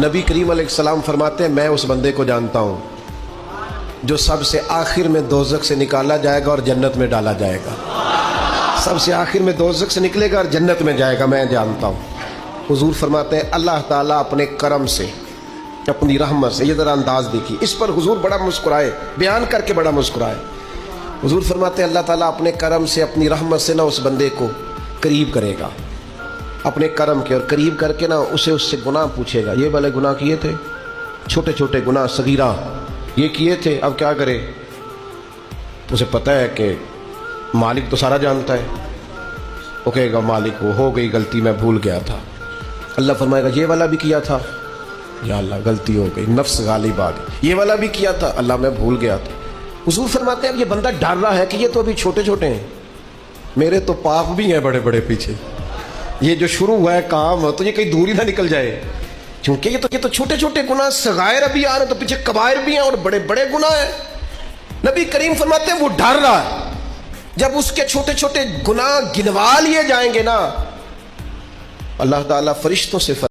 نبی کریم علیہ السلام فرماتے ہیں میں اس بندے کو جانتا ہوں جو سب سے آخر میں دوزخ سے نکالا جائے گا اور جنت میں ڈالا جائے گا. سب سے آخر میں دوزخ سے نکلے گا اور جنت میں جائے گا، میں جانتا ہوں. حضور فرماتے ہیں اللہ تعالیٰ اپنے کرم سے، اپنی رحمت سے، یہ ذرا انداز دیکھیے، اس پر حضور بڑا مسکرائے، بیان کر کے بڑا مسکرائے. حضور فرماتے ہیں اللہ تعالیٰ اپنے کرم سے، اپنی رحمت سے نہ اس بندے کو قریب کرے گا، اپنے کرم کے، اور قریب کر کے نہ اسے اس سے گناہ پوچھے گا. یہ والے گناہ کیے تھے، چھوٹے چھوٹے گناہ صغیرہ یہ کیے تھے، اب کیا کرے؟ اسے پتہ ہے کہ مالک تو سارا جانتا ہے. وہ کہے گا مالک وہ ہو گئی غلطی، میں بھول گیا تھا. اللہ فرمائے گا یہ والا بھی کیا تھا، یا اللہ غلطی ہو گئی، نفس غالب آ گئی. یہ والا بھی کیا تھا، اللہ میں بھول گیا تھا. حضور فرماتے ہیں اب یہ بندہ ڈر رہا ہے کہ یہ تو ابھی چھوٹے چھوٹے ہیں، میرے تو پاپ بھی ہیں بڑے بڑے پیچھے، یہ جو شروع ہوا ہے کام تو یہ کہیں دور ہی نہ نکل جائے، کیونکہ یہ تو چھوٹے چھوٹے گناہ صغائر ابھی آ رہے ہیں، تو پیچھے کبائر بھی ہیں اور بڑے بڑے گناہ ہیں. نبی کریم فرماتے ہیں وہ ڈر رہا ہے، جب اس کے چھوٹے چھوٹے گناہ گنوا لیے جائیں گے نا، اللہ تعالیٰ فرشتوں سے